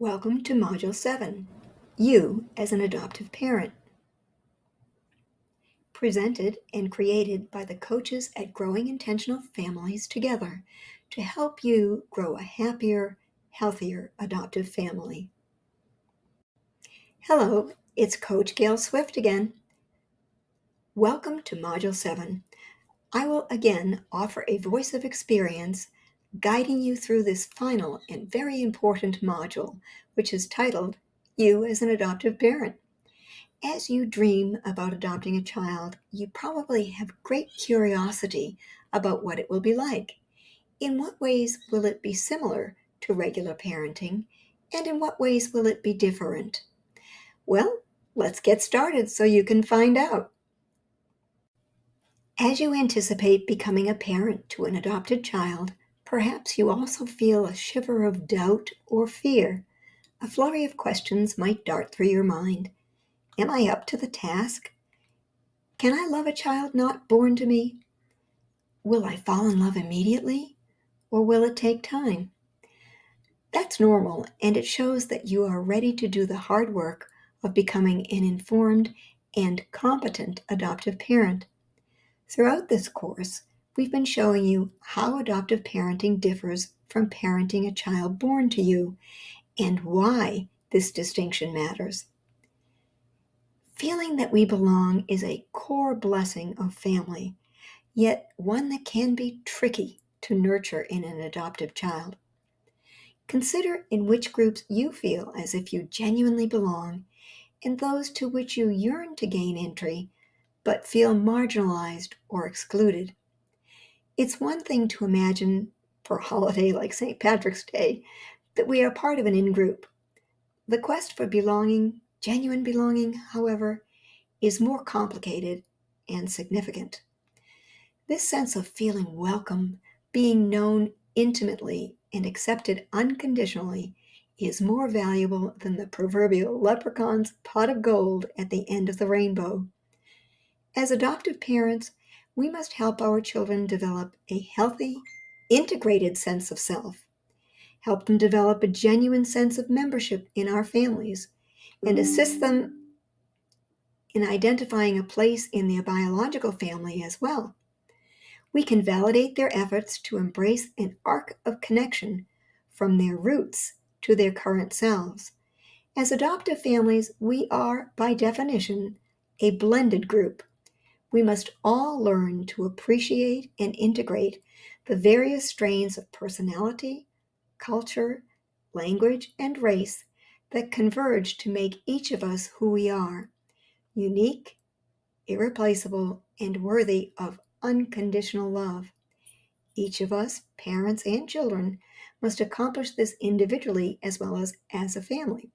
Welcome to Module 7, You as an Adoptive Parent. Presented and created by the coaches at Growing Intentional Families Together to help you grow a happier, healthier adoptive family. Hello, it's Coach Gail Swift again. Welcome to Module 7. I will again offer a voice of experience guiding you through this final and very important module, which is titled You as an Adoptive Parent. As you dream about adopting a child, you probably have great curiosity about what it will be like. In what ways will it be similar to regular parenting, and in what ways will it be different? Well, let's get started so you can find out. As you anticipate becoming a parent to an adopted child, perhaps you also feel a shiver of doubt or fear. A flurry of questions might dart through your mind. Am I up to the task? Can I love a child not born to me? Will I fall in love immediately, or will it take time? That's normal, and it shows that you are ready to do the hard work of becoming an informed and competent adoptive parent. Throughout this course, we've been showing you how adoptive parenting differs from parenting a child born to you and why this distinction matters. Feeling that we belong is a core blessing of family, yet one that can be tricky to nurture in an adoptive child. Consider in which groups you feel as if you genuinely belong and those to which you yearn to gain entry but feel marginalized or excluded. It's one thing to imagine, for a holiday like St. Patrick's Day, that we are part of an in-group. The quest for belonging, genuine belonging, however, is more complicated and significant. This sense of feeling welcome, being known intimately, and accepted unconditionally is more valuable than the proverbial leprechaun's pot of gold at the end of the rainbow. As adoptive parents, we must help our children develop a healthy, integrated sense of self, help them develop a genuine sense of membership in our families, and assist them in identifying a place in their biological family as well. We can validate their efforts to embrace an arc of connection from their roots to their current selves. As adoptive families, we are, by definition, a blended group. We must all learn to appreciate and integrate the various strains of personality, culture, language, and race that converge to make each of us who we are, unique, irreplaceable, and worthy of unconditional love. Each of us, parents and children, must accomplish this individually as well as a family.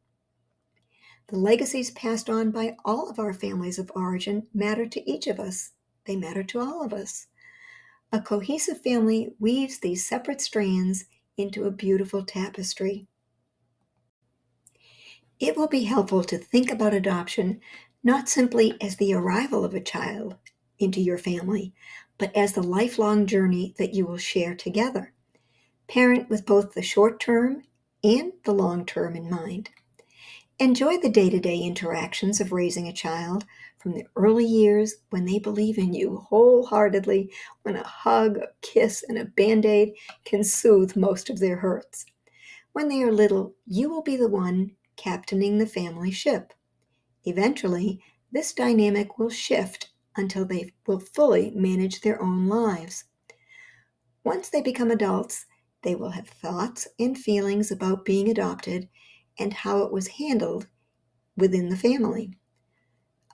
The legacies passed on by all of our families of origin matter to each of us. They matter to all of us. A cohesive family weaves these separate strands into a beautiful tapestry. It will be helpful to think about adoption not simply as the arrival of a child into your family, but as the lifelong journey that you will share together. Parent with both the short term and the long term in mind. Enjoy the day-to-day interactions of raising a child from the early years when they believe in you wholeheartedly, when a hug, a kiss, and a Band-Aid can soothe most of their hurts. When they are little, you will be the one captaining the family ship. Eventually, this dynamic will shift until they will fully manage their own lives. Once they become adults, they will have thoughts and feelings about being adopted and how it was handled within the family.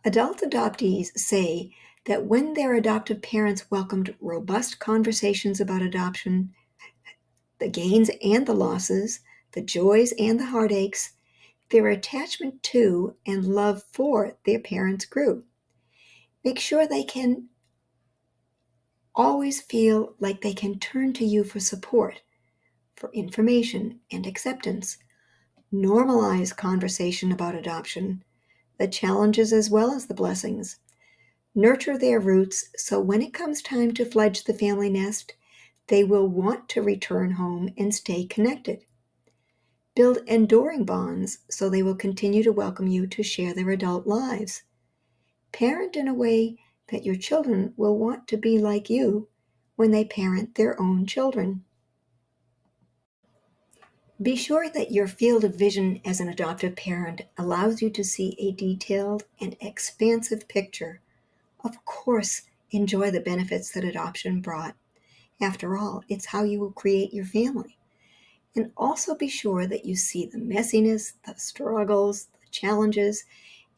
Adult adoptees say that when their adoptive parents welcomed robust conversations about adoption, the gains and the losses, the joys and the heartaches, their attachment to and love for their parents grew. Make sure they can always feel like they can turn to you for support, for information and acceptance. Normalize conversation about adoption, the challenges as well as the blessings. Nurture their roots so when it comes time to fledge the family nest, they will want to return home and stay connected. Build enduring bonds so they will continue to welcome you to share their adult lives. Parent in a way that your children will want to be like you when they parent their own children. Be sure that your field of vision as an adoptive parent allows you to see a detailed and expansive picture. Of course, enjoy the benefits that adoption brought. After all, it's how you will create your family. And also be sure that you see the messiness, the struggles, the challenges,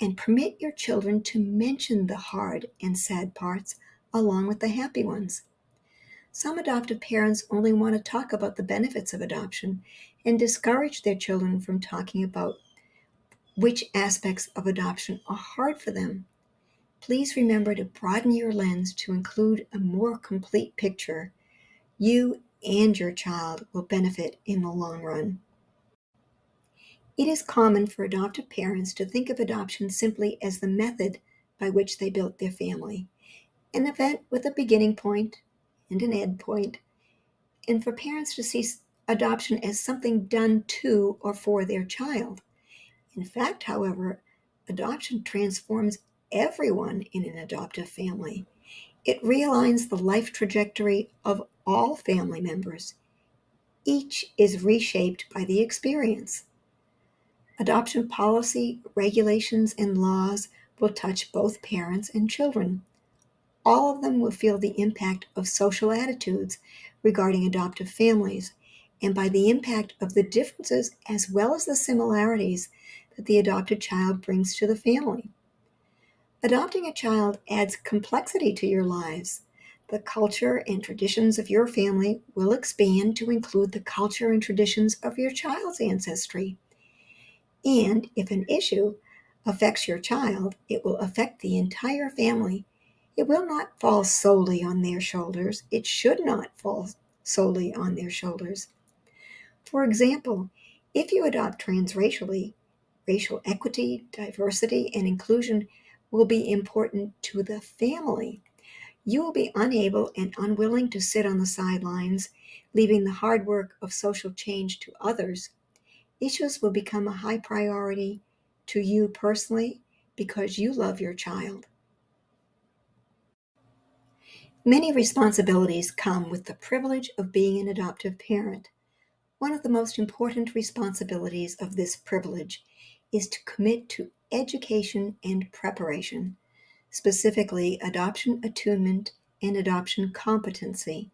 and permit your children to mention the hard and sad parts along with the happy ones. Some adoptive parents only want to talk about the benefits of adoption and discourage their children from talking about which aspects of adoption are hard for them. Please remember to broaden your lens to include a more complete picture. You and your child will benefit in the long run. It is common for adoptive parents to think of adoption simply as the method by which they built their family, an event with a beginning point and an end point, and for parents to see adoption as something done to or for their child. In fact, however, adoption transforms everyone in an adoptive family. It realigns the life trajectory of all family members. Each is reshaped by the experience. Adoption policy, regulations, and laws will touch both parents and children. All of them will feel the impact of social attitudes regarding adoptive families and by the impact of the differences as well as the similarities that the adopted child brings to the family. Adopting a child adds complexity to your lives. The culture and traditions of your family will expand to include the culture and traditions of your child's ancestry. And if an issue affects your child, it will affect the entire family. It will not fall solely on their shoulders. It should not fall solely on their shoulders. For example, if you adopt transracially, racial equity, diversity, and inclusion will be important to the family. You will be unable and unwilling to sit on the sidelines, leaving the hard work of social change to others. Issues will become a high priority to you personally because you love your child. Many responsibilities come with the privilege of being an adoptive parent. One of the most important responsibilities of this privilege is to commit to education and preparation, specifically adoption attunement and adoption competency.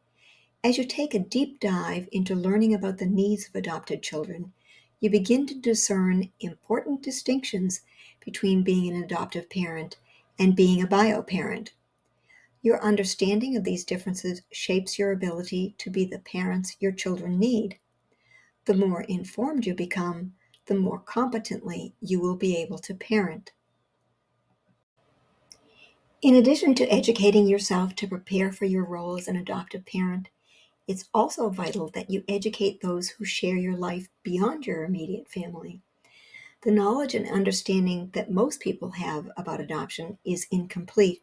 As you take a deep dive into learning about the needs of adopted children, you begin to discern important distinctions between being an adoptive parent and being a bio parent. Your understanding of these differences shapes your ability to be the parents your children need. The more informed you become, the more competently you will be able to parent. In addition to educating yourself to prepare for your role as an adoptive parent, it's also vital that you educate those who share your life beyond your immediate family. The knowledge and understanding that most people have about adoption is incomplete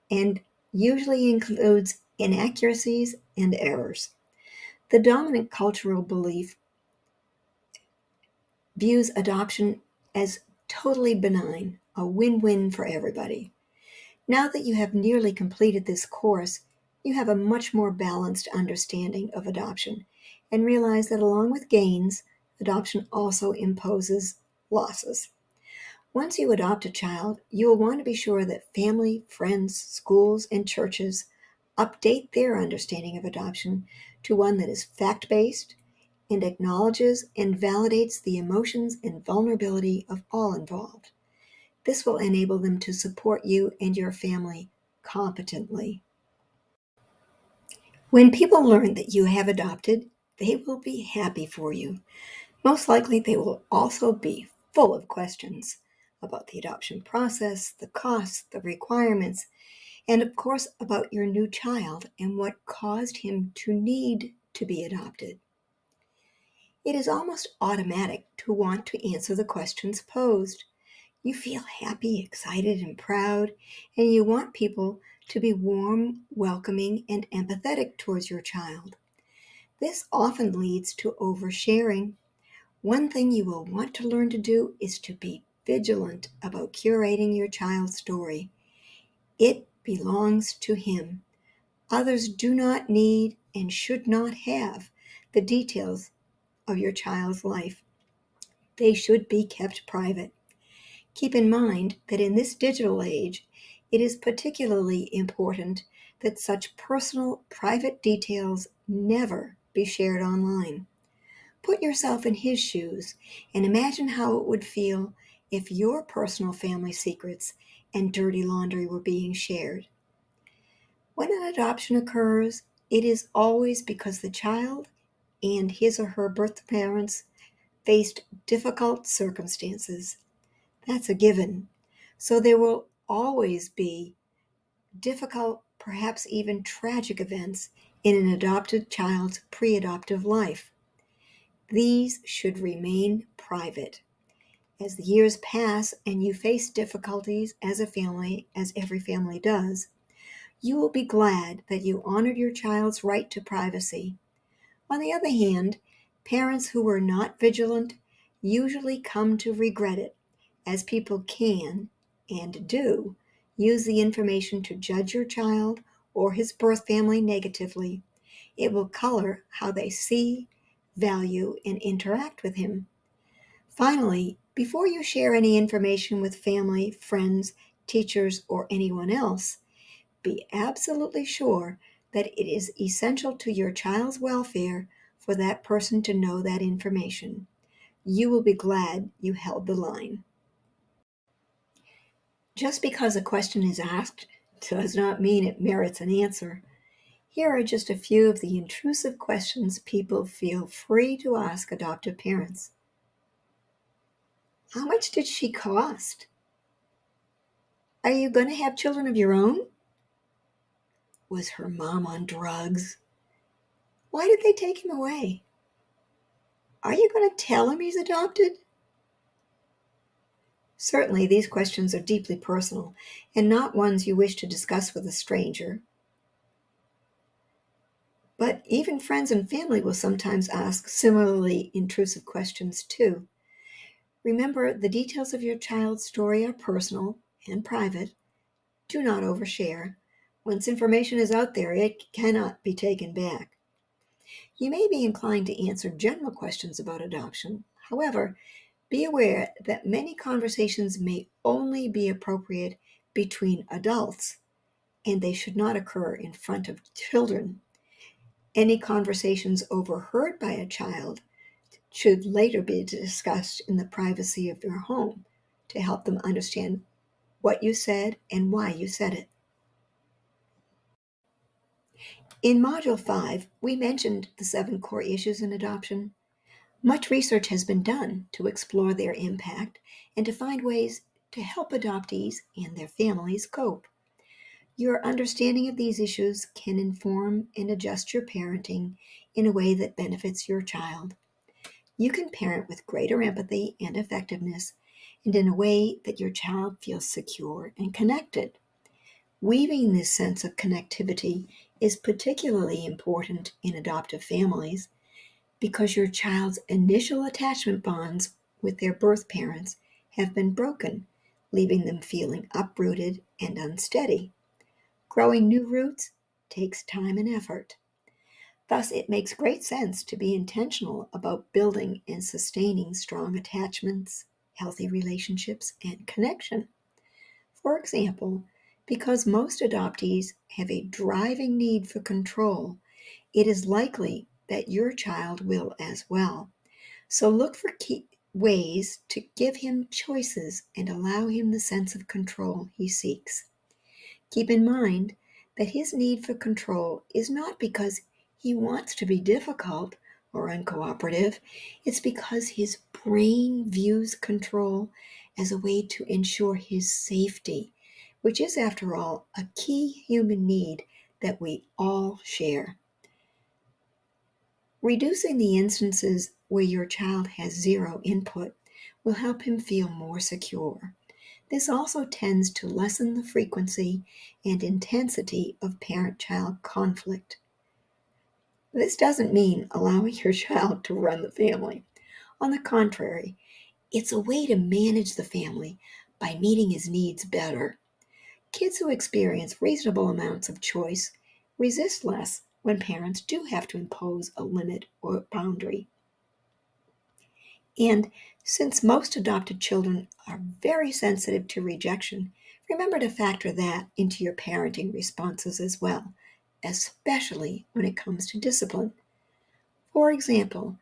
and usually includes inaccuracies and errors. The dominant cultural belief views adoption as totally benign, a win-win for everybody. Now that you have nearly completed this course, you have a much more balanced understanding of adoption and realize that along with gains, adoption also imposes losses. Once you adopt a child, you will want to be sure that family, friends, schools, and churches update their understanding of adoption to one that is fact-based and acknowledges and validates the emotions and vulnerability of all involved. This will enable them to support you and your family competently. When people learn that you have adopted, they will be happy for you. Most likely, they will also be full of questions about the adoption process, the costs, the requirements, and of course, about your new child and what caused him to need to be adopted. It is almost automatic to want to answer the questions posed. You feel happy, excited, and proud, and you want people to be warm, welcoming, and empathetic towards your child. This often leads to oversharing. One thing you will want to learn to do is to be vigilant about curating your child's story. It belongs to him. Others do not need and should not have the details of your child's life. They should be kept private. Keep in mind that in this digital age, it is particularly important that such personal, private details never be shared online. Put yourself in his shoes and imagine how it would feel if your personal family secrets and dirty laundry were being shared. When an adoption occurs, it is always because the child and his or her birth parents faced difficult circumstances. That's a given. So there will always be difficult, perhaps even tragic events in an adopted child's pre-adoptive life. These should remain private. As the years pass and you face difficulties as a family, as every family does, you will be glad that you honored your child's right to privacy. On the other hand, parents who were not vigilant usually come to regret it, as people can, and do, use the information to judge your child or his birth family negatively. It will color how they see, value, and interact with him. Finally, before you share any information with family, friends, teachers, or anyone else, be absolutely sure that it is essential to your child's welfare for that person to know that information. You will be glad you held the line. Just because a question is asked does not mean it merits an answer. Here are just a few of the intrusive questions people feel free to ask adoptive parents. How much did she cost? Are you going to have children of your own? Was her mom on drugs? Why did they take him away? Are you going to tell him he's adopted? Certainly, these questions are deeply personal and not ones you wish to discuss with a stranger. But even friends and family will sometimes ask similarly intrusive questions too. Remember, the details of your child's story are personal and private. Do not overshare. Once information is out there, it cannot be taken back. You may be inclined to answer general questions about adoption. However, be aware that many conversations may only be appropriate between adults, and they should not occur in front of children. Any conversations overheard by a child should later be discussed in the privacy of your home to help them understand what you said and why you said it. In Module 5, we mentioned the 7 core issues in adoption. Much research has been done to explore their impact and to find ways to help adoptees and their families cope. Your understanding of these issues can inform and adjust your parenting in a way that benefits your child. You can parent with greater empathy and effectiveness and in a way that your child feels secure and connected. Weaving this sense of connectivity is particularly important in adoptive families because your child's initial attachment bonds with their birth parents have been broken, leaving them feeling uprooted and unsteady. Growing new roots takes time and effort. Thus, it makes great sense to be intentional about building and sustaining strong attachments, healthy relationships, and connection. For example, because most adoptees have a driving need for control, it is likely that your child will as well. So look for key ways to give him choices and allow him the sense of control he seeks. Keep in mind that his need for control is not because he wants to be difficult or uncooperative. It's because his brain views control as a way to ensure his safety, which is, after all, a key human need that we all share. Reducing the instances where your child has zero input will help him feel more secure. This also tends to lessen the frequency and intensity of parent-child conflict. This doesn't mean allowing your child to run the family. On the contrary, it's a way to manage the family by meeting his needs better. Kids who experience reasonable amounts of choice resist less when parents do have to impose a limit or boundary. And since most adopted children are very sensitive to rejection, remember to factor that into your parenting responses as well, especially when it comes to discipline. For example,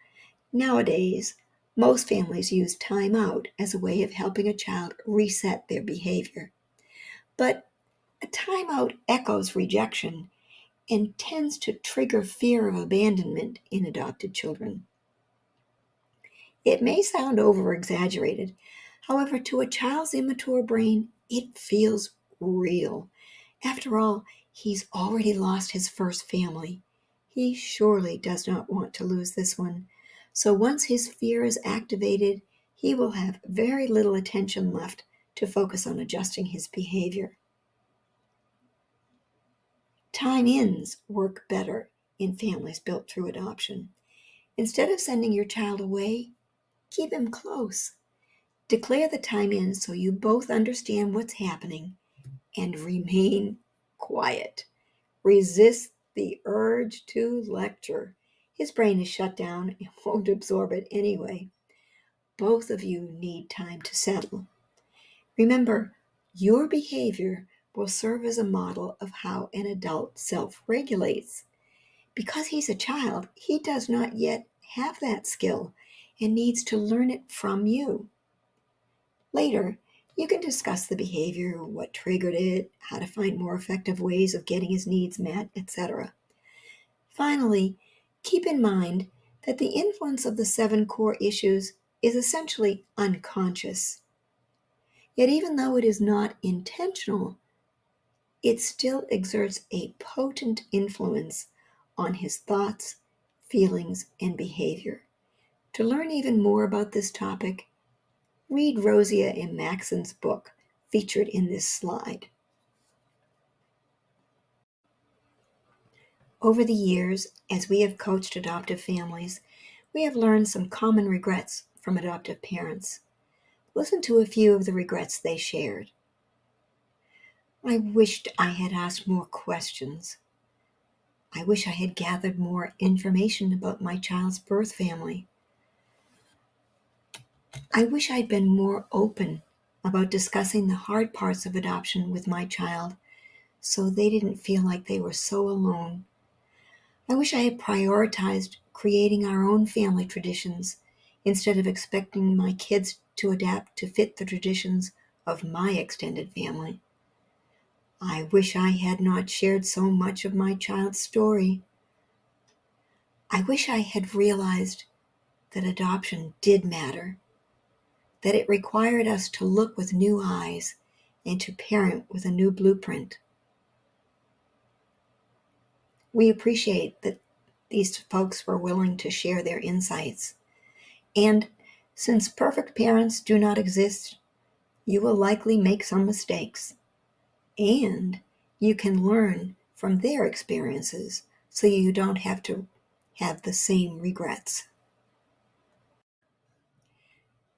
nowadays, most families use time out as a way of helping a child reset their behavior. But a timeout echoes rejection and tends to trigger fear of abandonment in adopted children. It may sound over exaggerated, however, to a child's immature brain, it feels real. After all, he's already lost his first family. He surely does not want to lose this one. So once his fear is activated, he will have very little attention left to focus on adjusting his behavior. Time ins work better in families built through adoption. Instead of sending your child away, keep him close. Declare the time in so you both understand what's happening and remain quiet. Resist the urge to lecture. His brain is shut down and won't absorb it anyway. Both of you need time to settle. Remember, your behavior will serve as a model of how an adult self regulates. Because he's a child, he does not yet have that skill and needs to learn it from you. Later, you can discuss the behavior, what triggered it, how to find more effective ways of getting his needs met, etc. Finally, keep in mind that the influence of the 7 core issues is essentially unconscious. Yet, even though it is not intentional, it still exerts a potent influence on his thoughts, feelings, and behavior. To learn even more about this topic, read Rosia M. Maxon's book featured in this slide. Over the years, as we have coached adoptive families, we have learned some common regrets from adoptive parents. Listen to a few of the regrets they shared. I wished I had asked more questions. I wish I had gathered more information about my child's birth family. I wish I'd been more open about discussing the hard parts of adoption with my child so they didn't feel like they were so alone. I wish I had prioritized creating our own family traditions instead of expecting my kids to adapt to fit the traditions of my extended family. I wish I had not shared so much of my child's story. I wish I had realized that adoption did matter, that it required us to look with new eyes and to parent with a new blueprint. We appreciate that these folks were willing to share their insights. And since perfect parents do not exist, you will likely make some mistakes. And you can learn from their experiences so you don't have to have the same regrets.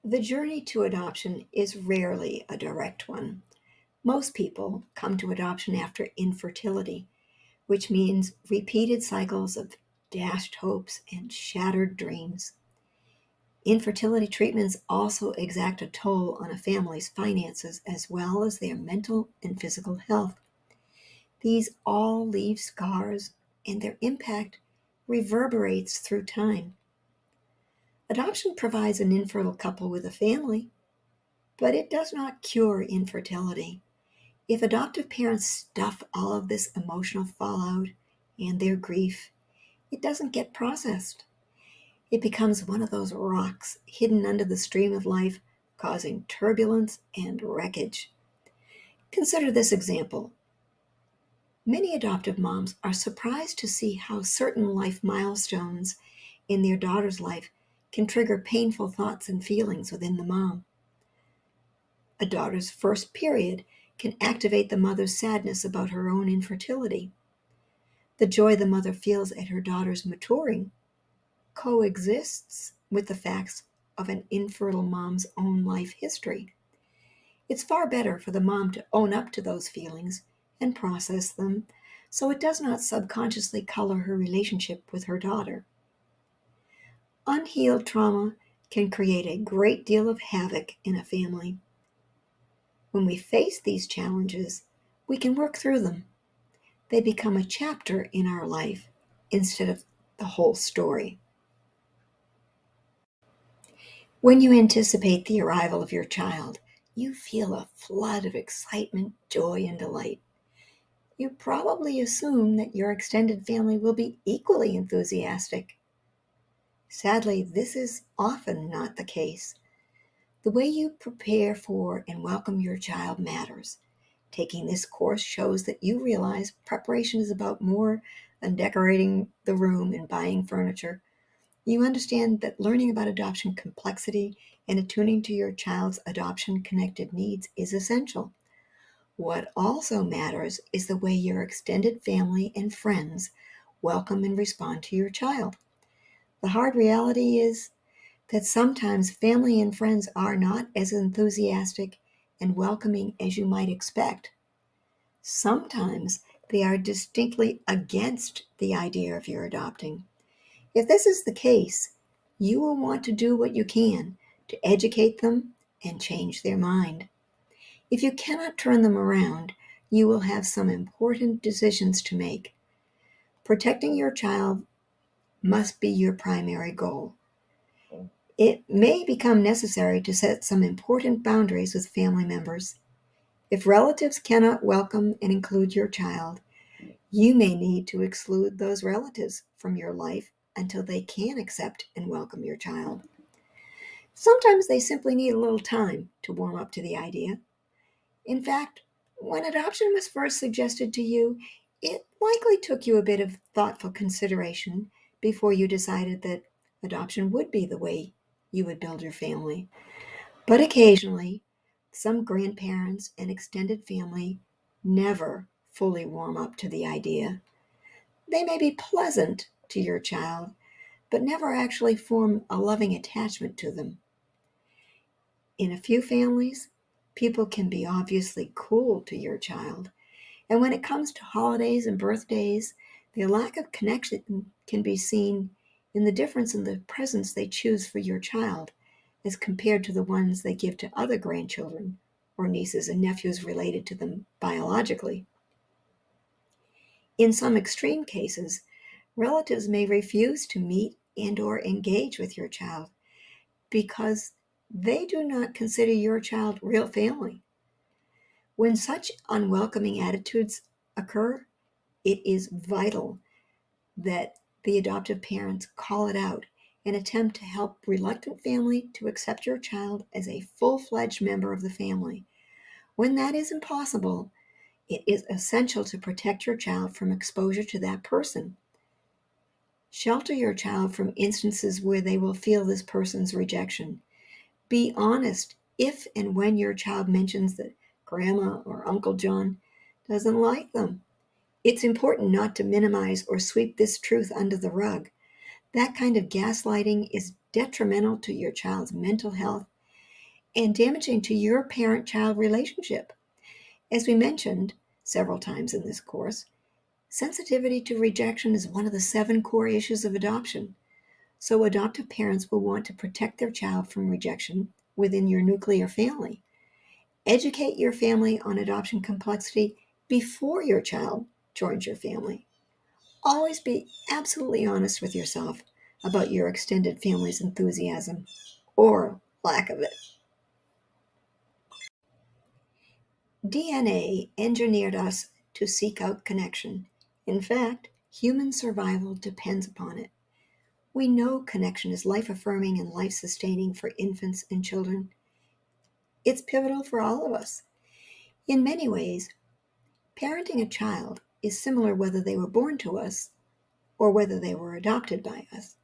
The journey to adoption is rarely a direct one. Most people come to adoption after infertility, which means repeated cycles of dashed hopes and shattered dreams. Infertility treatments also exact a toll on a family's finances as well as their mental and physical health. These all leave scars, and their impact reverberates through time. Adoption provides an infertile couple with a family, but it does not cure infertility. If adoptive parents stuff all of this emotional fallout and their grief, it doesn't get processed. It becomes one of those rocks hidden under the stream of life, causing turbulence and wreckage. Consider this example. Many adoptive moms are surprised to see how certain life milestones in their daughter's life can trigger painful thoughts and feelings within the mom. A daughter's first period can activate the mother's sadness about her own infertility. The joy the mother feels at her daughter's maturing coexists with the facts of an infertile mom's own life history. It's far better for the mom to own up to those feelings and process them so it does not subconsciously color her relationship with her daughter. Unhealed trauma can create a great deal of havoc in a family. When we face these challenges, we can work through them. They become a chapter in our life instead of the whole story. When you anticipate the arrival of your child, you feel a flood of excitement, joy, and delight. You probably assume that your extended family will be equally enthusiastic. Sadly, this is often not the case. The way you prepare for and welcome your child matters. Taking this course shows that you realize preparation is about more than decorating the room and buying furniture. You understand that learning about adoption complexity and attuning to your child's adoption connected needs is essential. What also matters is the way your extended family and friends welcome and respond to your child. The hard reality is that sometimes family and friends are not as enthusiastic and welcoming as you might expect. Sometimes they are distinctly against the idea of your adopting. If this is the case, you will want to do what you can to educate them and change their mind. If you cannot turn them around, you will have some important decisions to make. Protecting your child must be your primary goal. It may become necessary to set some important boundaries with family members. If relatives cannot welcome and include your child, you may need to exclude those relatives from your life until they can accept and welcome your child. Sometimes they simply need a little time to warm up to the idea. In fact, when adoption was first suggested to you, it likely took you a bit of thoughtful consideration before you decided that adoption would be the way you would build your family. But occasionally, some grandparents and extended family never fully warm up to the idea. They may be pleasant to your child, but never actually form a loving attachment to them. In a few families, people can be obviously cool to your child, and when it comes to holidays and birthdays, the lack of connection can be seen in the difference in the presents they choose for your child as compared to the ones they give to other grandchildren or nieces and nephews related to them biologically. In some extreme cases, relatives may refuse to meet and or engage with your child because they do not consider your child real family. When such unwelcoming attitudes occur, it is vital that the adoptive parents call it out and attempt to help reluctant family to accept your child as a full-fledged member of the family. When that is impossible, it is essential to protect your child from exposure to that person. Shelter your child from instances where they will feel this person's rejection. Be honest if and when your child mentions that Grandma or Uncle John doesn't like them. It's important not to minimize or sweep this truth under the rug. That kind of gaslighting is detrimental to your child's mental health and damaging to your parent-child relationship. As we mentioned several times in this course, sensitivity to rejection is one of the 7 core issues of adoption. So adoptive parents will want to protect their child from rejection within your nuclear family. Educate your family on adoption complexity before your child joins your family. Always be absolutely honest with yourself about your extended family's enthusiasm or lack of it. DNA engineered us to seek out connection. In fact, human survival depends upon it. We know connection is life-affirming and life-sustaining for infants and children. It's pivotal for all of us. In many ways, parenting a child is similar whether they were born to us or whether they were adopted by us.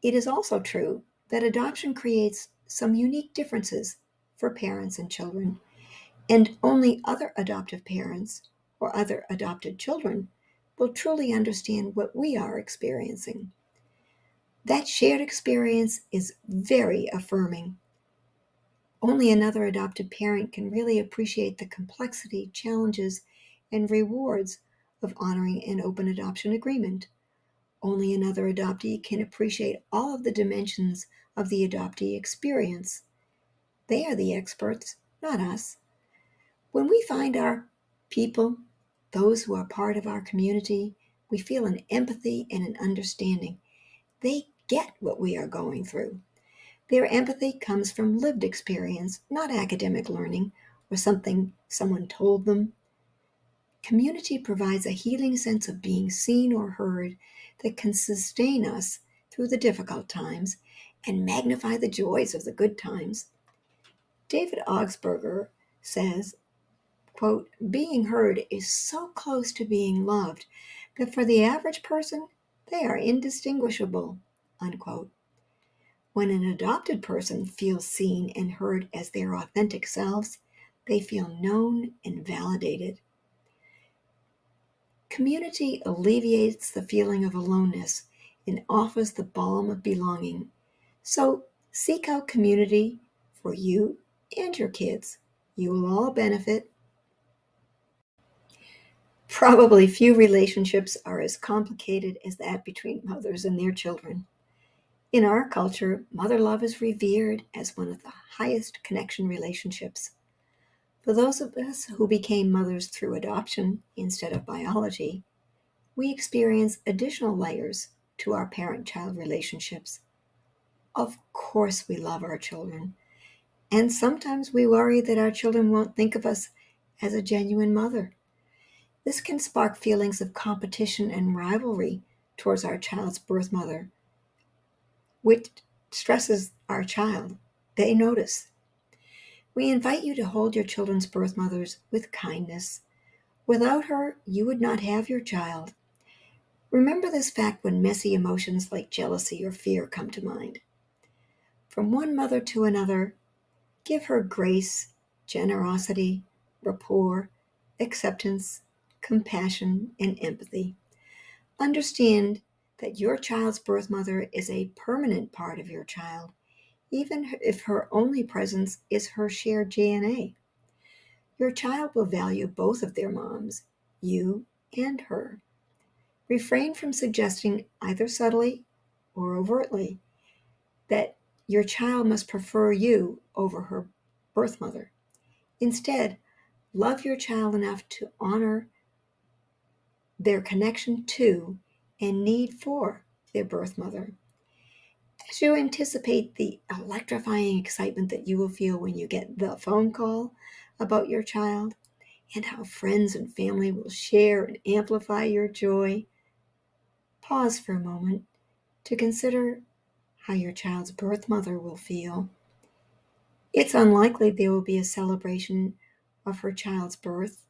It is also true that adoption creates some unique differences for parents and children, and only other adoptive parents or other adopted children will truly understand what we are experiencing. That shared experience is very affirming. Only another adopted parent can really appreciate the complexity, challenges, and rewards of honoring an open adoption agreement. Only another adoptee can appreciate all of the dimensions of the adoptee experience. They are the experts, not us. When we find our people, those who are part of our community, we feel an empathy and an understanding. They get what we are going through. Their empathy comes from lived experience, not academic learning or something someone told them. Community provides a healing sense of being seen or heard that can sustain us through the difficult times and magnify the joys of the good times. David Augsburger says, quote, being heard is so close to being loved that for the average person, they are indistinguishable, unquote. When an adopted person feels seen and heard as their authentic selves, they feel known and validated. Community alleviates the feeling of aloneness and offers the balm of belonging. So seek out community for you and your kids. You will all benefit. Probably few relationships are as complicated as that between mothers and their children. In our culture, mother love is revered as one of the highest connection relationships. For those of us who became mothers through adoption instead of biology, we experience additional layers to our parent-child relationships. Of course, we love our children, and sometimes we worry that our children won't think of us as a genuine mother. This can spark feelings of competition and rivalry towards our child's birth mother, which stresses our child. They notice. We invite you to hold your children's birth mothers with kindness. Without her, you would not have your child. Remember this fact when messy emotions like jealousy or fear come to mind. From one mother to another, give her grace, generosity, rapport, acceptance, compassion, and empathy. Understand that your child's birth mother is a permanent part of your child, even if her only presence is her shared DNA. Your child will value both of their moms, you and her. Refrain from suggesting, either subtly or overtly, that your child must prefer you over her birth mother. Instead, love your child enough to honor their connection to and need for their birth mother. As you anticipate the electrifying excitement that you will feel when you get the phone call about your child, and how friends and family will share and amplify your joy, pause for a moment to consider how your child's birth mother will feel. It's unlikely there will be a celebration of her child's birth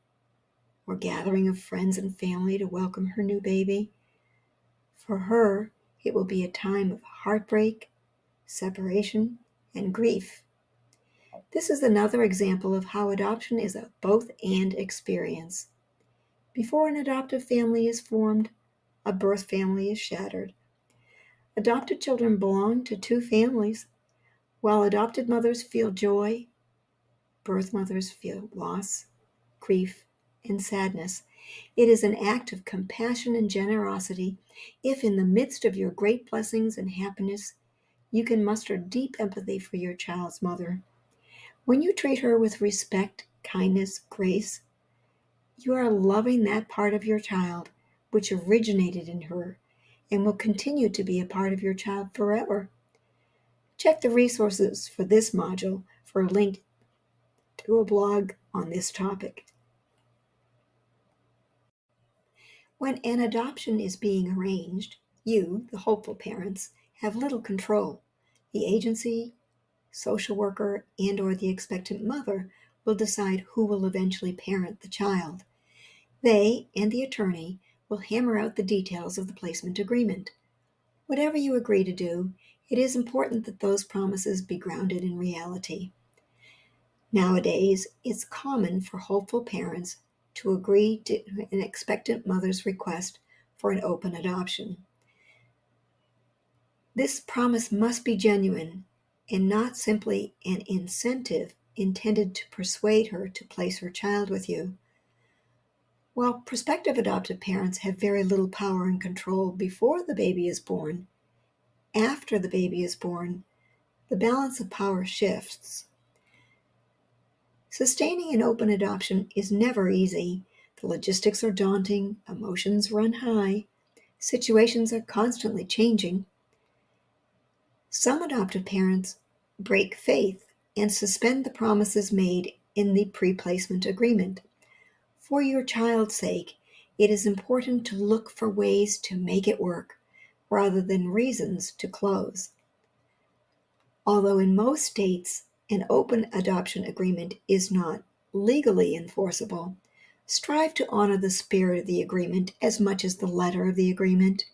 or gathering of friends and family to welcome her new baby. For her, it will be a time of heartbreak, separation, and grief. This is another example of how adoption is a both and experience. Before an adoptive family is formed, a birth family is shattered. Adopted children belong to two families. While adopted mothers feel joy, birth mothers feel loss, grief, and sadness. It is an act of compassion and generosity if, in the midst of your great blessings and happiness, you can muster deep empathy for your child's mother. When you treat her with respect, kindness, grace, you are loving that part of your child which originated in her and will continue to be a part of your child forever. Check the resources for this module for a link to a blog on this topic. When an adoption is being arranged, you, the hopeful parents, have little control. The agency, social worker, and/or the expectant mother will decide who will eventually parent the child. They and the attorney will hammer out the details of the placement agreement. Whatever you agree to do, it is important that those promises be grounded in reality. Nowadays, it's common for hopeful parents to agree to an expectant mother's request for an open adoption. This promise must be genuine and not simply an incentive intended to persuade her to place her child with you. While prospective adoptive parents have very little power and control before the baby is born, after the baby is born, the balance of power shifts. Sustaining an open adoption is never easy. The logistics are daunting, emotions run high, situations are constantly changing. Some adoptive parents break faith and suspend the promises made in the pre-placement agreement. For your child's sake, it is important to look for ways to make it work rather than reasons to close. Although in most states an open adoption agreement is not legally enforceable, strive to honor the spirit of the agreement as much as the letter of the agreement.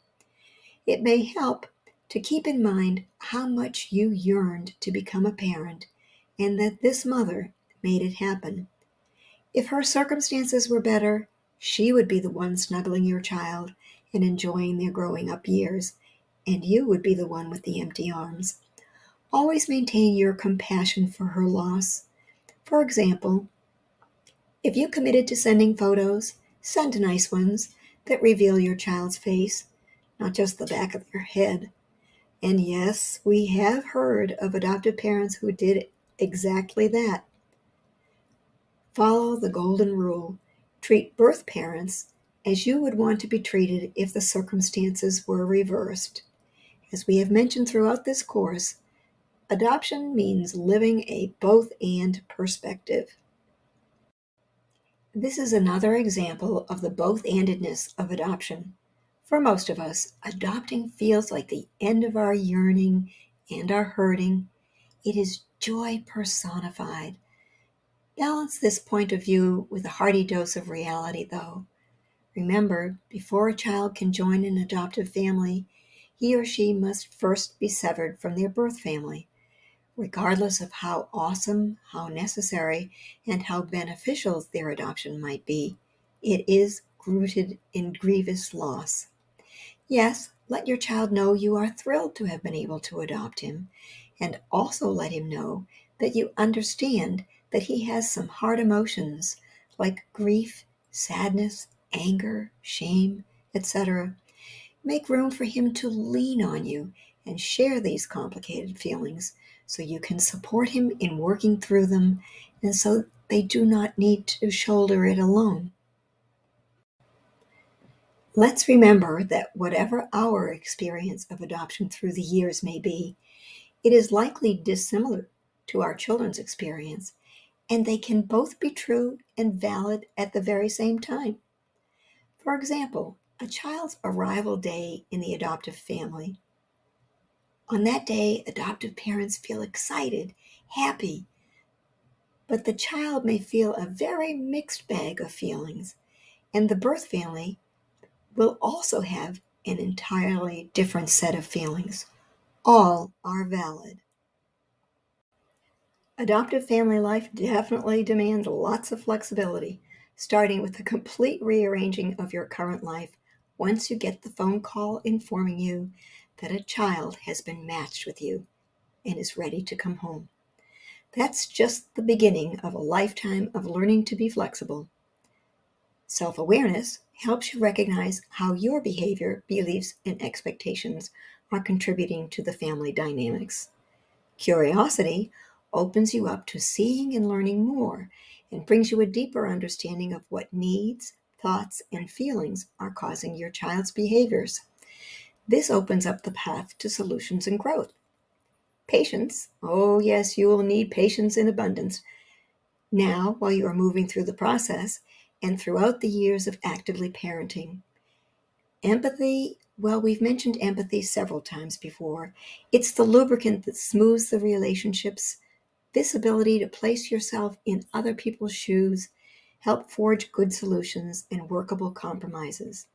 It may help to keep in mind how much you yearned to become a parent and that this mother made it happen. If her circumstances were better, she would be the one snuggling your child and enjoying their growing up years, and you would be the one with the empty arms. Always maintain your compassion for her loss. For example, if you committed to sending photos, send nice ones that reveal your child's face, not just the back of their head. And yes, we have heard of adoptive parents who did exactly that. Follow the golden rule. Treat birth parents as you would want to be treated if the circumstances were reversed. As we have mentioned throughout this course, adoption means living a both-and perspective. This is another example of the both-andedness of adoption. For most of us, adopting feels like the end of our yearning and our hurting. It is joy personified. Balance this point of view with a hearty dose of reality, though. Remember, before a child can join an adoptive family, he or she must first be severed from their birth family. Regardless of how awesome, how necessary, and how beneficial their adoption might be, it is rooted in grievous loss. Yes, let your child know you are thrilled to have been able to adopt him, and also let him know that you understand that he has some hard emotions like grief, sadness, anger, shame, etc. Make room for him to lean on you and share these complicated feelings so you can support him in working through them and so they do not need to shoulder it alone. Let's remember that whatever our experience of adoption through the years may be, it is likely dissimilar to our children's experience, and they can both be true and valid at the very same time. For example, a child's arrival day in the adoptive family. On that day, adoptive parents feel excited, happy, but the child may feel a very mixed bag of feelings, and the birth family will also have an entirely different set of feelings. All are valid. Adoptive family life definitely demands lots of flexibility, starting with the complete rearranging of your current life once you get the phone call informing you that a child has been matched with you and is ready to come home. That's just the beginning of a lifetime of learning to be flexible. Self-awareness helps you recognize how your behavior, beliefs, and expectations are contributing to the family dynamics. Curiosity opens you up to seeing and learning more and brings you a deeper understanding of what needs, thoughts, and feelings are causing your child's behaviors. This opens up the path to solutions and growth. Patience. Oh, yes, you will need patience in abundance now while you are moving through the process and throughout the years of actively parenting. Empathy, well, we've mentioned empathy several times before. It's the lubricant that smooths the relationships. This ability to place yourself in other people's shoes help forge good solutions and workable compromises.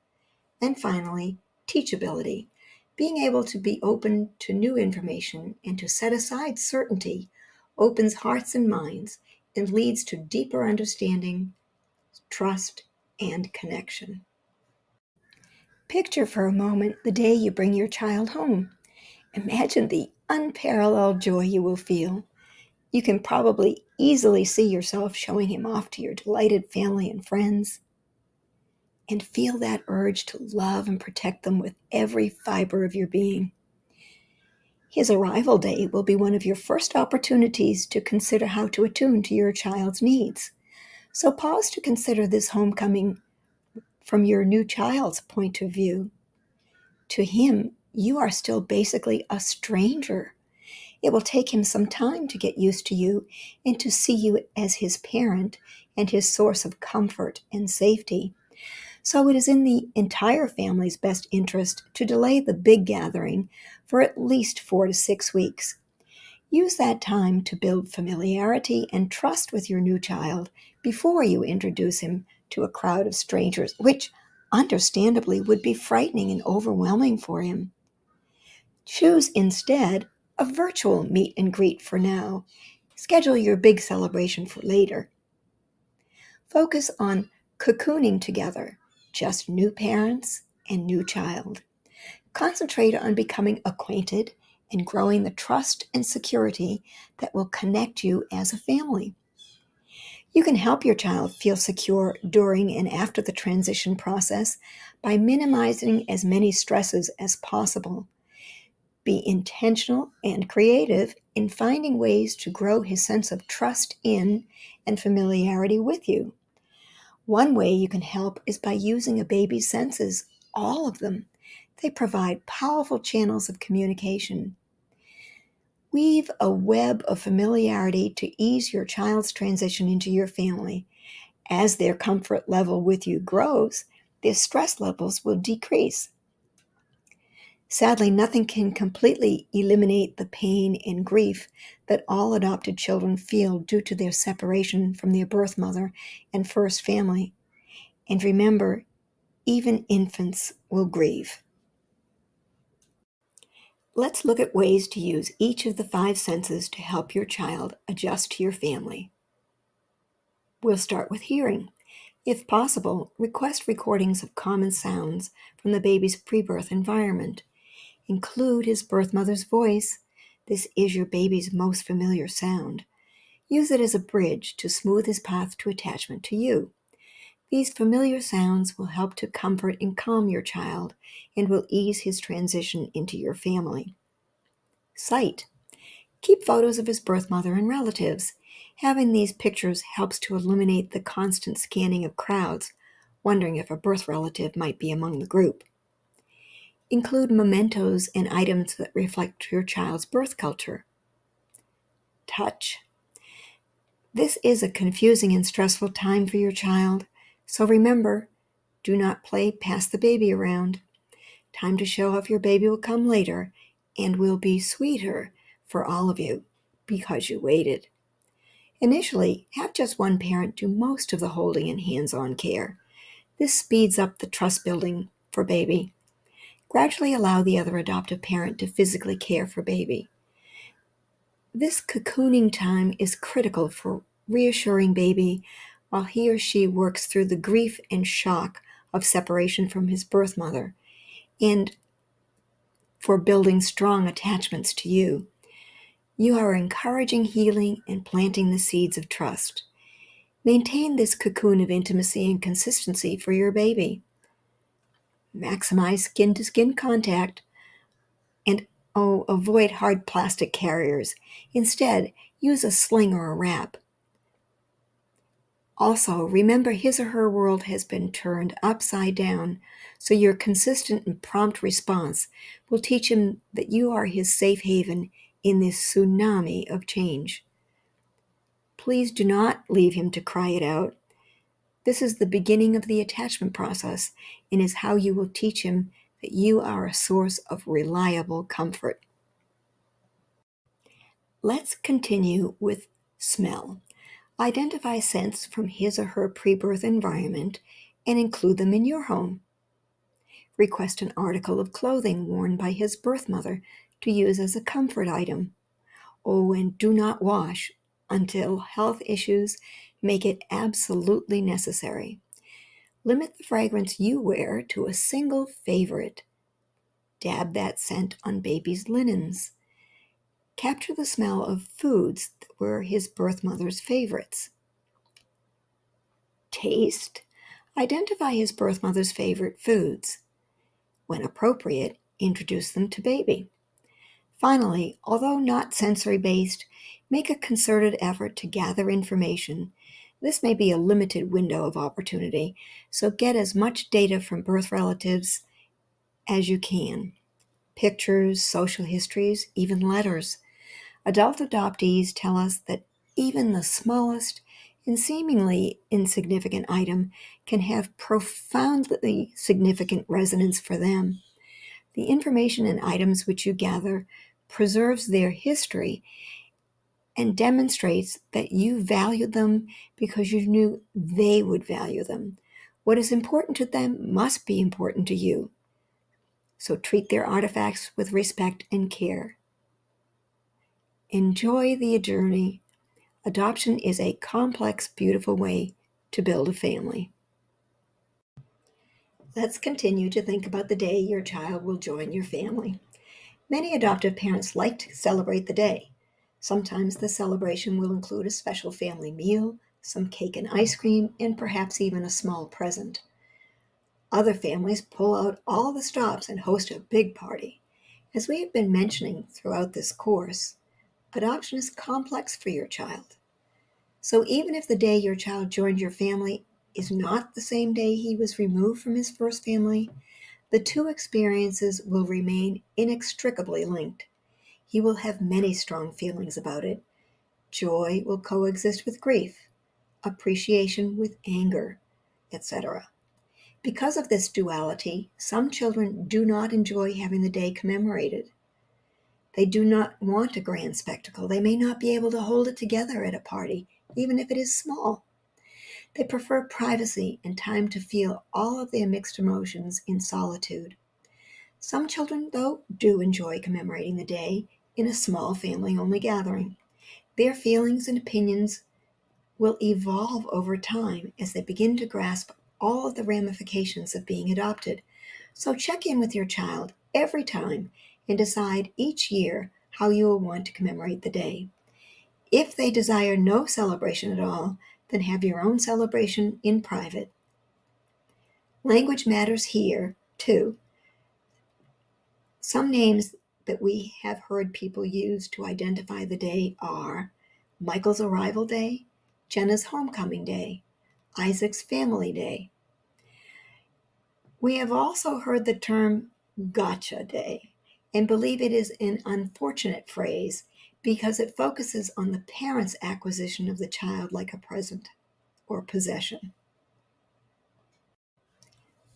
And finally, teachability. Being able to be open to new information and to set aside certainty opens hearts and minds and leads to deeper understanding, trust, and connection. Picture for a moment the day you bring your child home. Imagine the unparalleled joy you will feel. You can probably easily see yourself showing him off to your delighted family and friends, and feel that urge to love and protect them with every fiber of your being. His arrival day will be one of your first opportunities to consider how to attune to your child's needs. So pause to consider this homecoming from your new child's point of view. To him, you are still basically a stranger. It will take him some time to get used to you and to see you as his parent and his source of comfort and safety. So it is in the entire family's best interest to delay the big gathering for at least 4 to 6 weeks. Use that time to build familiarity and trust with your new child before you introduce him to a crowd of strangers, which understandably would be frightening and overwhelming for him. Choose instead a virtual meet and greet for now. Schedule your big celebration for later. Focus on cocooning together, just new parents and new child. Concentrate on becoming acquainted and growing the trust and security that will connect you as a family. You can help your child feel secure during and after the transition process by minimizing as many stresses as possible. Be intentional and creative in finding ways to grow his sense of trust in and familiarity with you. One way you can help is by using a baby's senses, all of them. They provide powerful channels of communication. Weave a web of familiarity to ease your child's transition into your family. As their comfort level with you grows, their stress levels will decrease. Sadly, nothing can completely eliminate the pain and grief that all adopted children feel due to their separation from their birth mother and first family. And remember, even infants will grieve. Let's look at ways to use each of the 5 senses to help your child adjust to your family. We'll start with hearing. If possible, request recordings of common sounds from the baby's pre-birth environment. Include his birth mother's voice. This is your baby's most familiar sound. Use it as a bridge to smooth his path to attachment to you. These familiar sounds will help to comfort and calm your child and will ease his transition into your family. Sight. Keep photos of his birth mother and relatives. Having these pictures helps to eliminate the constant scanning of crowds, wondering if a birth relative might be among the group. Include mementos and items that reflect your child's birth culture. Touch. This is a confusing and stressful time for your child, so remember, do not play pass the baby around. Time to show off your baby will come later and will be sweeter for all of you because you waited. Initially, have just one parent do most of the holding and hands-on care. This speeds up the trust building for baby. Gradually allow the other adoptive parent to physically care for baby. This cocooning time is critical for reassuring baby while he or she works through the grief and shock of separation from his birth mother, and for building strong attachments to you. You are encouraging healing and planting the seeds of trust. Maintain this cocoon of intimacy and consistency for your baby. Maximize skin-to-skin contact and avoid hard plastic carriers. Instead, use a sling or a wrap. Also, remember his or her world has been turned upside down, so your consistent and prompt response will teach him that you are his safe haven in this tsunami of change. Please do not leave him to cry it out. This is the beginning of the attachment process and is how you will teach him that you are a source of reliable comfort. Let's continue with smell. Identify scents from his or her pre-birth environment and include them in your home. Request an article of clothing worn by his birth mother to use as a comfort item. Oh, and do not wash until health issues make it absolutely necessary. Limit the fragrance you wear to a single favorite. Dab that scent on baby's linens. Capture the smell of foods that were his birth mother's favorites. Taste. Identify his birth mother's favorite foods. When appropriate, introduce them to baby. Finally, although not sensory-based, make a concerted effort to gather information. This may be a limited window of opportunity, so get as much data from birth relatives as you can. Pictures, social histories, even letters. Adult adoptees tell us that even the smallest and seemingly insignificant item can have profoundly significant resonance for them. The information in items which you gather preserves their history and demonstrates that you valued them because you knew they would value them. What is important to them must be important to you. So treat their artifacts with respect and care. Enjoy the journey. Adoption is a complex, beautiful way to build a family. Let's continue to think about the day your child will join your family. Many adoptive parents like to celebrate the day. Sometimes the celebration will include a special family meal, some cake and ice cream, and perhaps even a small present. Other families pull out all the stops and host a big party. As we have been mentioning throughout this course, adoption is complex for your child. So even if the day your child joined your family is not the same day he was removed from his first family, the two experiences will remain inextricably linked. He will have many strong feelings about it. Joy will coexist with grief, appreciation with anger, etc. Because of this duality, some children do not enjoy having the day commemorated. They do not want a grand spectacle. They may not be able to hold it together at a party, even if it is small. They prefer privacy and time to feel all of their mixed emotions in solitude. Some children, though, do enjoy commemorating the day in a small family-only gathering. Their feelings and opinions will evolve over time as they begin to grasp all of the ramifications of being adopted. So check in with your child every time and decide each year how you will want to commemorate the day. If they desire no celebration at all, then have your own celebration in private. Language matters here, too. Some names that we have heard people use to identify the day are Michael's Arrival Day, Jenna's Homecoming Day, Isaac's Family Day. We have also heard the term Gotcha Day and believe it is an unfortunate phrase because it focuses on the parent's acquisition of the child like a present or possession.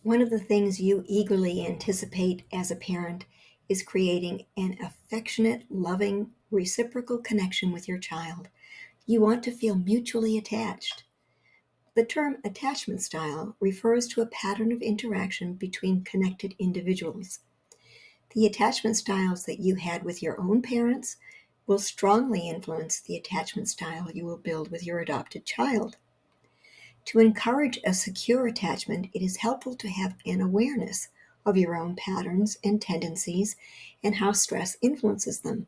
One of the things you eagerly anticipate as a parent is creating an affectionate, loving, reciprocal connection with your child. You want to feel mutually attached. The term attachment style refers to a pattern of interaction between connected individuals. The attachment styles that you had with your own parents will strongly influence the attachment style you will build with your adopted child. To encourage a secure attachment, it is helpful to have an awareness of your own patterns and tendencies and how stress influences them.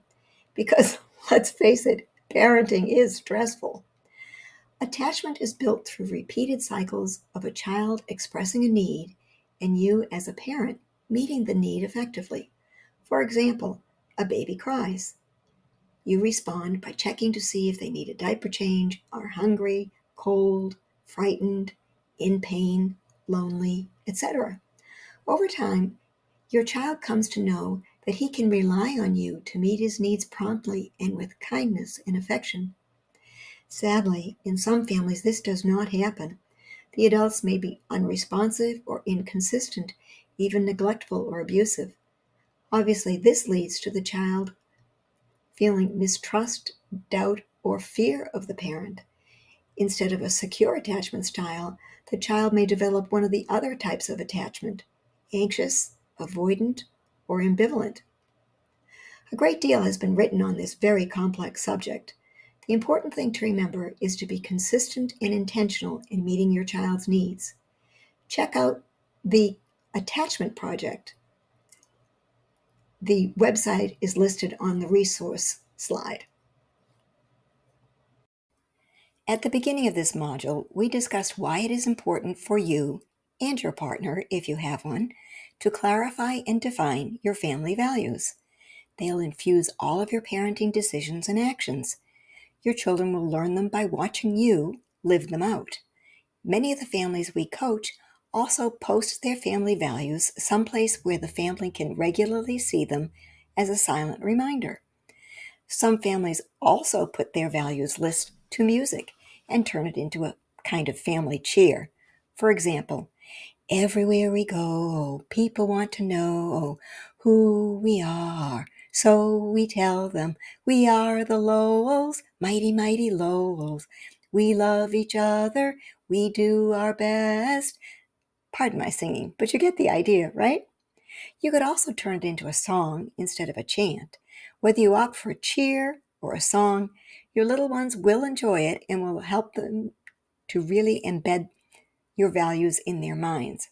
Because, let's face it, parenting is stressful. Attachment is built through repeated cycles of a child expressing a need and you, as a parent, meeting the need effectively. For example, a baby cries. You respond by checking to see if they need a diaper change, are hungry, cold, frightened, in pain, lonely, etc. Over time, your child comes to know that he can rely on you to meet his needs promptly and with kindness and affection. Sadly, in some families, this does not happen. The adults may be unresponsive or inconsistent, even neglectful or abusive. Obviously, this leads to the child feeling mistrust, doubt, or fear of the parent. Instead of a secure attachment style, the child may develop one of the other types of attachment: anxious, avoidant, or ambivalent. A great deal has been written on this very complex subject. The important thing to remember is to be consistent and intentional in meeting your child's needs. Check out the Attachment Project The website is listed on the resource slide. At the beginning of this module, we discussed why it is important for you and your partner, if you have one, to clarify and define your family values. They'll infuse all of your parenting decisions and actions. Your children will learn them by watching you live them out. Many of the families we coach also post their family values someplace where the family can regularly see them as a silent reminder. Some families also put their values list to music and turn it into a kind of family cheer. For example, everywhere we go, people want to know who we are. So we tell them we are the Lowells, mighty, mighty Lowells. We love each other. We do our best. Pardon my singing, but you get the idea, right? You could also turn it into a song instead of a chant. Whether you opt for a cheer or a song, your little ones will enjoy it and will help them to really embed your values in their minds.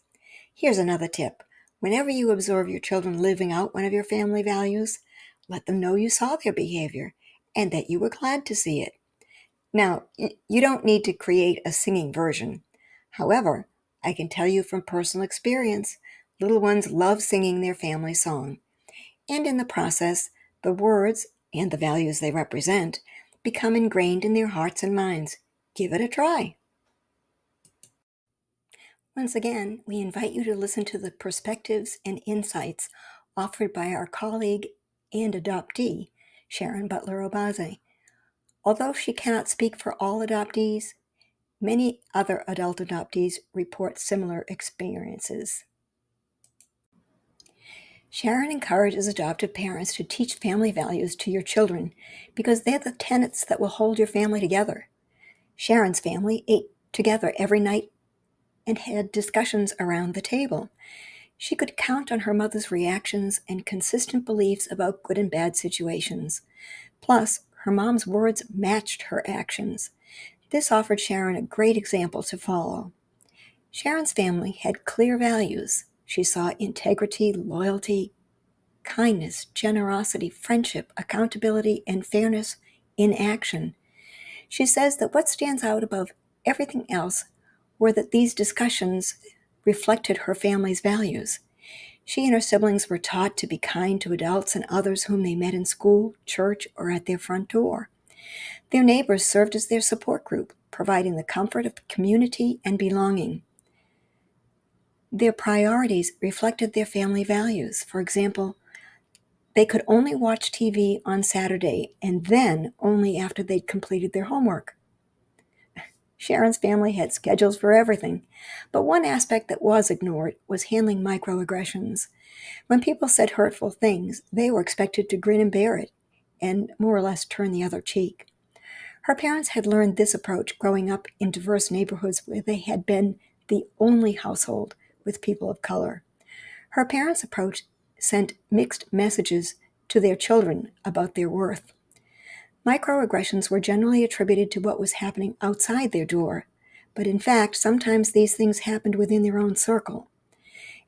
Here's another tip. Whenever you observe your children living out one of your family values, let them know you saw their behavior and that you were glad to see it. Now, you don't need to create a singing version. However, I can tell you from personal experience, little ones love singing their family song. And in the process, the words and the values they represent become ingrained in their hearts and minds. Give it a try. Once again, we invite you to listen to the perspectives and insights offered by our colleague and adoptee, Sharon Butler Obaze. Although she cannot speak for all adoptees, many other adult adoptees report similar experiences. Sharon encourages adoptive parents to teach family values to your children because they're the tenets that will hold your family together. Sharon's family ate together every night and had discussions around the table. She could count on her mother's reactions and consistent beliefs about good and bad situations. Plus, her mom's words matched her actions. This offered Sharon a great example to follow. Sharon's family had clear values. She saw integrity, loyalty, kindness, generosity, friendship, accountability, and fairness in action. She says that what stands out above everything else were that these discussions reflected her family's values. She and her siblings were taught to be kind to adults and others whom they met in school, church, or at their front door. Their neighbors served as their support group, providing the comfort of community and belonging. Their priorities reflected their family values. For example, they could only watch TV on Saturday and then only after they'd completed their homework. Sharon's family had schedules for everything, but one aspect that was ignored was handling microaggressions. When people said hurtful things, they were expected to grin and bear it and more or less turn the other cheek. Her parents had learned this approach growing up in diverse neighborhoods where they had been the only household with people of color. Her parents' approach sent mixed messages to their children about their worth. Microaggressions were generally attributed to what was happening outside their door, but in fact, sometimes these things happened within their own circle.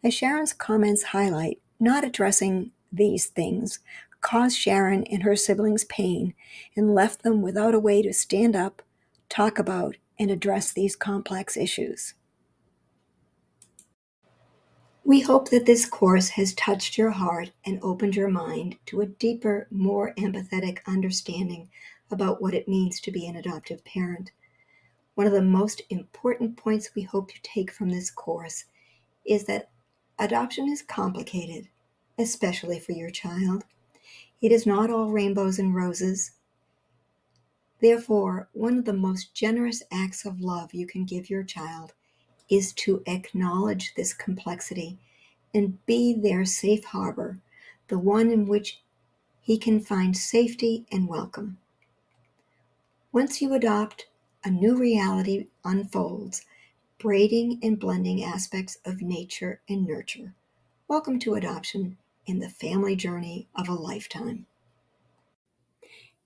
As Sharon's comments highlight, not addressing these things caused Sharon and her siblings pain and left them without a way to stand up, talk about, and address these complex issues. We hope that this course has touched your heart and opened your mind to a deeper, more empathetic understanding about what it means to be an adoptive parent. One of the most important points we hope you take from this course is that adoption is complicated, especially for your child. It is not all rainbows and roses. Therefore, one of the most generous acts of love you can give your child is to acknowledge this complexity and be their safe harbor, the one in which he can find safety and welcome. Once you adopt, a new reality unfolds, braiding and blending aspects of nature and nurture. Welcome to adoption in the family journey of a lifetime.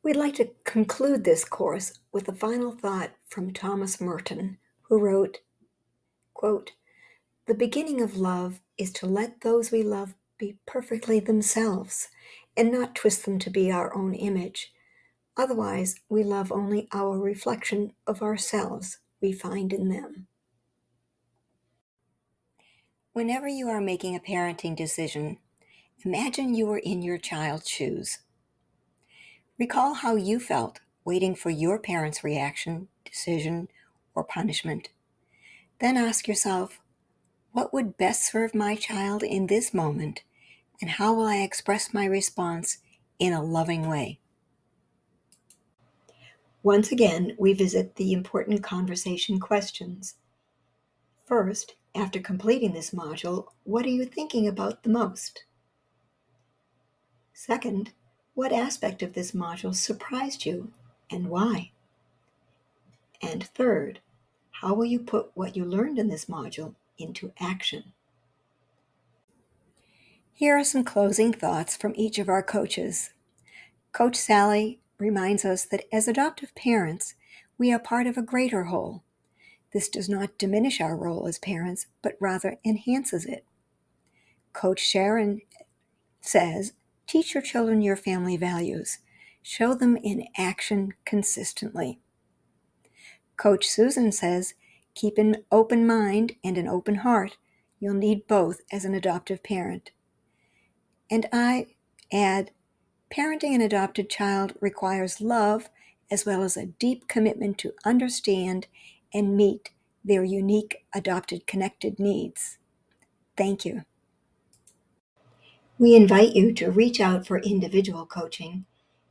We'd like to conclude this course with a final thought from Thomas Merton, who wrote, quote, "The beginning of love is to let those we love be perfectly themselves and not twist them to be our own image. Otherwise, we love only our reflection of ourselves we find in them. Whenever you are making a parenting decision, imagine you were in your child's shoes. Recall how you felt waiting for your parents' reaction, decision, or punishment. Then ask yourself, what would best serve my child in this moment, and how will I express my response in a loving way? Once again, we visit the important conversation questions. First, after completing this module, what are you thinking about the most? Second, what aspect of this module surprised you and why? And third, how will you put what you learned in this module into action? Here are some closing thoughts from each of our coaches. Coach Sally reminds us that as adoptive parents, we are part of a greater whole. This does not diminish our role as parents, but rather enhances it. Coach Sharon says, teach your children your family values. Show them in action consistently. Coach Susan says, keep an open mind and an open heart. You'll need both as an adoptive parent. And I add, parenting an adopted child requires love as well as a deep commitment to understand and meet their unique adopted connected needs. Thank you. We invite you to reach out for individual coaching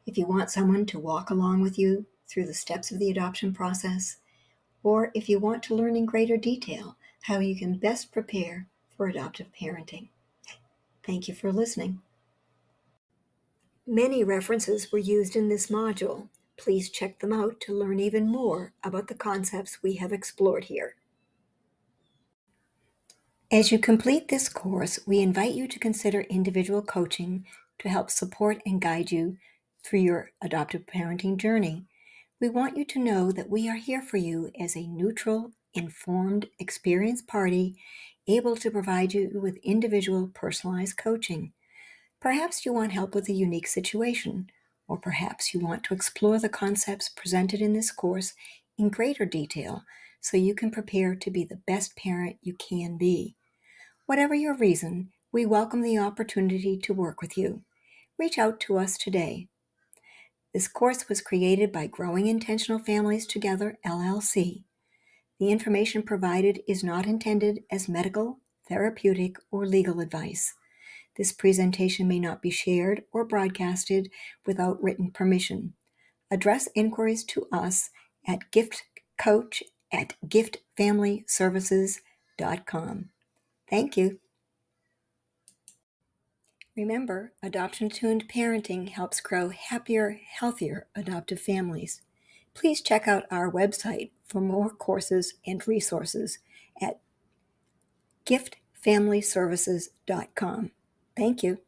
if you want someone to walk along with you through the steps of the adoption process, or if you want to learn in greater detail how you can best prepare for adoptive parenting. Thank you for listening. Many references were used in this module. Please check them out to learn even more about the concepts we have explored here. As you complete this course, we invite you to consider individual coaching to help support and guide you through your adoptive parenting journey. We want you to know that we are here for you as a neutral, informed, experienced party, able to provide you with individual, personalized coaching. Perhaps you want help with a unique situation, or perhaps you want to explore the concepts presented in this course in greater detail so you can prepare to be the best parent you can be. Whatever your reason, we welcome the opportunity to work with you. Reach out to us today. This course was created by Growing Intentional Families Together, LLC. The information provided is not intended as medical, therapeutic, or legal advice. This presentation may not be shared or broadcasted without written permission. Address inquiries to us at giftcoach@giftfamilyservices.com. Thank you. Remember, adoption-tuned parenting helps grow happier, healthier adoptive families. Please check out our website for more courses and resources at giftfamilyservices.com. Thank you.